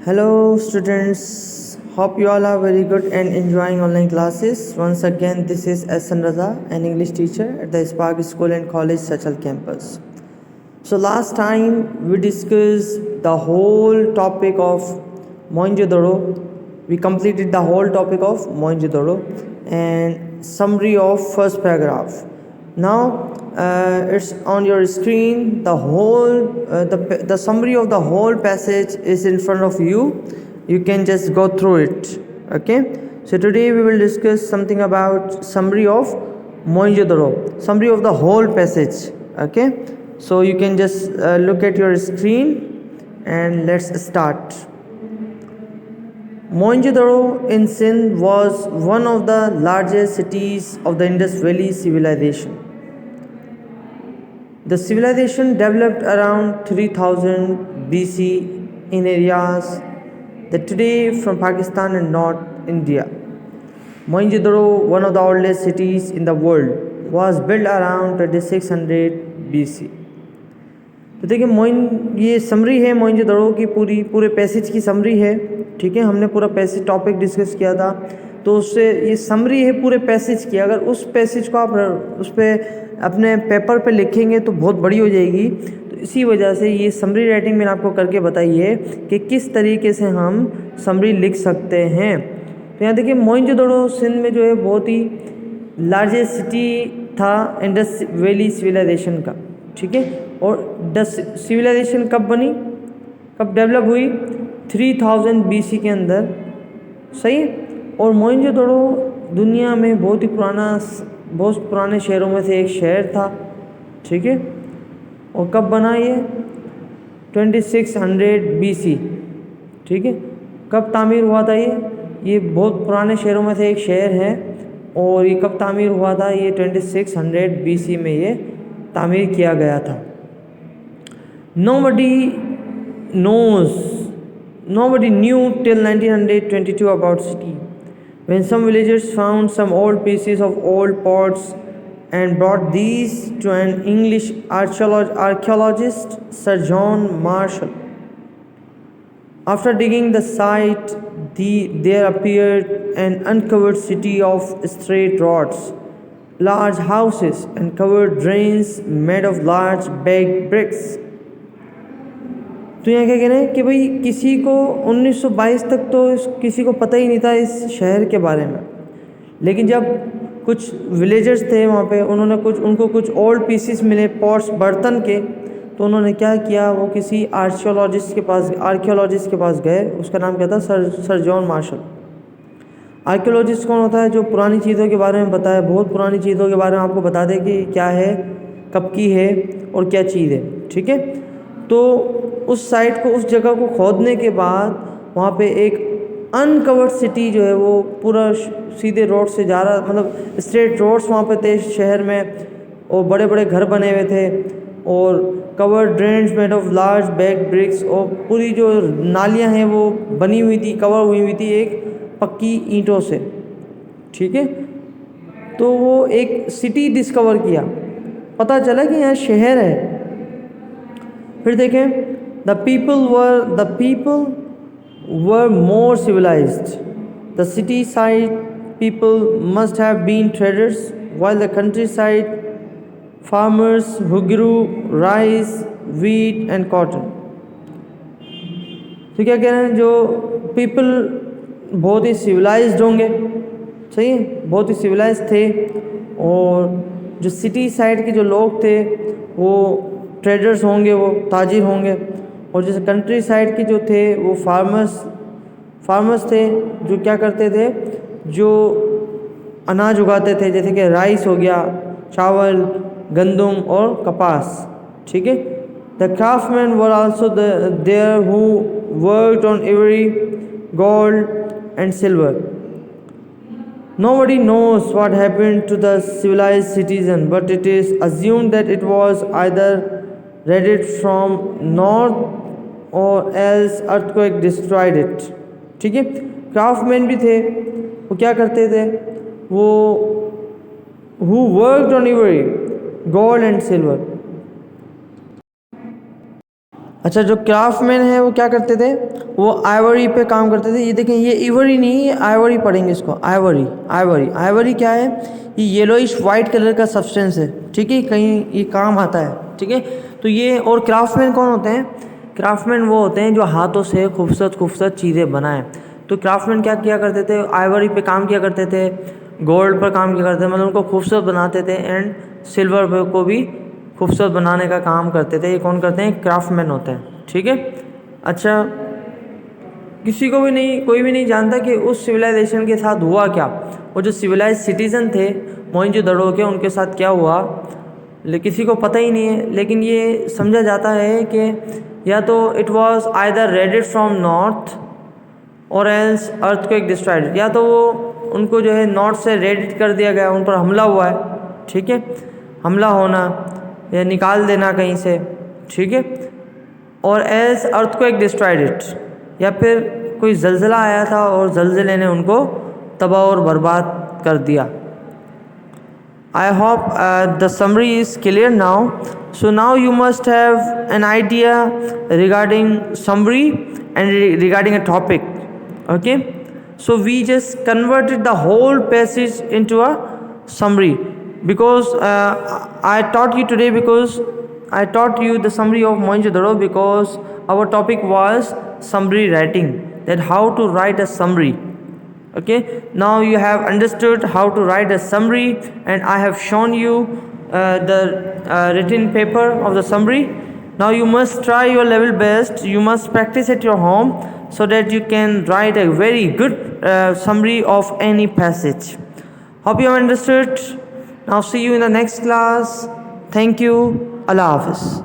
Hello students, hope you all are very good and enjoying online classes. Once again, this is S.N. Raza, an English teacher at the Spark School and College Sachal campus. So last time we discussed the whole topic of Moen-jo-Daro. We completed the whole topic of Moen-jo-Daro and summary of first paragraph. Now it's on your screen. The whole the summary of the whole passage is in front of you. You can just go through it. Okay, so today we will discuss something about summary of Moen-jo-Daro, summary of the whole passage. Okay, so you can just look at your screen and let's start. Moen-jo-Daro in Sindh was one of the largest cities of the Indus Valley civilization. The civilization developed around 3000 BC in areas that today from Pakistan and North India. Moen-jo-Daro, one of the oldest cities in the world, was built around 2600 BC. तो देखिए ये summary है मोइंजो-दड़ो की पूरे passage की summary है. ठीक है, हमने पूरा पैसेज टॉपिक डिस्कस किया था, तो उससे ये समरी है पूरे पैसेज की. अगर उस पैसेज को आप उस पर अपने पेपर पे लिखेंगे तो बहुत बड़ी हो जाएगी. तो इसी वजह से ये समरी राइटिंग मैंने आपको करके बताई है कि किस तरीके से हम समरी लिख सकते हैं. तो यहाँ देखिए मोइंजो-दड़ो सिंध में जो है बहुत ही लार्जेस्ट सिटी था इंडस वैली सिविलाइजेशन का. ठीक है, और सिविलाइजेशन कब बनी, कब डेवलप हुई, 3000 BC के अंदर. सही है. और मोइंजो-दड़ो दुनिया में बहुत पुराने शहरों में से एक शहर था. ठीक है, और कब बना ये, 2600 BC. ठीक है, कब तामीर हुआ था ये बहुत पुराने शहरों में से एक शहर है. और ये कब तामीर हुआ था, ये 2600 BC में ये तामीर किया गया था. Nobody knew till 1922 about city, when some villagers found some old pieces of old pots and brought these to an English archaeologist, Sir John Marshall. After digging the site, there appeared an uncovered city of straight rods, large houses and covered drains made of large baked bricks. तो यहाँ क्या कह रहे हैं कि भाई किसी को 1922 तक तो किसी को पता ही नहीं था इस शहर के बारे में. लेकिन जब कुछ विलेजर्स थे वहाँ पे, उनको कुछ ओल्ड पीसेस मिले पॉट्स बर्तन के, तो उन्होंने क्या किया, वो किसी आर्कियोलॉजिस्ट के पास गए. उसका नाम क्या था, सर जॉन मार्शल. आर्कियोलॉजिस्ट कौन होता है, जो पुरानी चीज़ों के बारे में बताए, बहुत पुरानी चीज़ों के बारे में आपको बता दे कि क्या है, कब की है और क्या चीज़ है. ठीक है, तो उस साइट को, उस जगह को खोदने के बाद वहाँ पे एक अनकवर्ड सिटी जो है वो पूरा सीधे रोड से जा रहा, मतलब स्ट्रेट रोड्स वहाँ पे थे शहर में, और बड़े बड़े घर बने हुए थे, और covered drains made of large baked bricks, और पूरी जो नालियाँ हैं वो बनी हुई थी, कवर हुई थी एक पक्की ईंटों से. ठीक है, तो वो एक सिटी डिस्कवर किया, पता चला कि यहाँ शहर है. फिर देखें, the people were more civilized. The city side people must have been traders, while the countryside farmers who grew rice, wheat and cotton. तो क्या कह रहे हैं, जो पीपल बहुत ही सिविलाइज्ड होंगे. सही है, बहुत ही सिविलाइज्ड थे. और जो सिटी साइड के जो लोग थे वो ट्रेडर्स होंगे, वो ताजिर होंगे. और जैसे कंट्री साइड के जो थे वो फार्मर्स थे, जो क्या करते थे, जो अनाज उगाते थे, जैसे कि राइस हो गया, चावल, गंदम और कपास. ठीक है. The craftsman were also there who worked on ivory, gold and silver. Nobody knows what happened to the civilized citizen, but it is assumed that it was either raided from north or else earthquake destroyed it. ठीक है, craftsman भी थे, वो क्या करते थे, वो who worked on ivory, gold and silver. अच्छा, जो क्राफ्टमैन है वो क्या करते थे, वो आइवरी पे काम करते थे। ये देखें, ये इवरी नहीं, ये आइवरी पढ़ेंगे इसको, आइवरी। आइवरी आइवरी क्या है, ये येलोइश वाइट कलर का सब्सटेंस है, ठीक है, कहीं ये काम आता है, ठीक है। तो ये, और क्राफ्टमैन कौन होते हैं, क्राफ्टमैन वो होते हैं जो हाथों से खूबसूरत खूबसूरत चीज़ें बनाएं। तो क्राफ्टमैन क्या किया करते थे, आइवरी पे काम किया करते थे, गोल्ड पर काम किया करते थे, मतलब उनको खूबसूरत बनाते थे, एंड सिल्वर पे को भी खूबसूरत बनाने का काम करते थे। ये कौन करते हैं, क्राफ्टमैन होते हैं, ठीक है। अच्छा, किसी को भी नहीं, कोई भी नहीं जानता कि उस सिविलाइजेशन के साथ हुआ क्या, वो जो सिविलाइज सिटीज़न थे मोहनजोदड़ो के, उनके साथ क्या हुआ, किसी को पता ही नहीं है। लेकिन ये समझा जाता है कि या तो it was either raided from north और एल्स अर्थक्वेक डिस्ट्रॉयड, या तो वो उनको जो है नॉर्थ से रेडिट कर दिया गया, उन पर हमला हुआ है, ठीक है, हमला होना या निकाल देना कहीं से, ठीक है, और एल्स अर्थक्वेक डिस्ट्रॉयड इट, या फिर कोई जलजिला आया था और जलजिले ने उनको तबाह और बर्बाद कर दिया। I hope the summary is clear now. So now you must have an idea regarding summary and regarding a topic. Okay. So we just converted the whole passage into a summary, because I taught you today, because I taught you the summary of Moen-jo-Daro, because our topic was summary writing, that how to write a summary. Okay, now you have understood how to write a summary, and I have shown you the written paper of the summary. Now you must try your level best, you must practice at your home, so that you can write a very good summary of any passage. Hope you have understood. Now see you in the next class. Thank you. Allah Hafiz.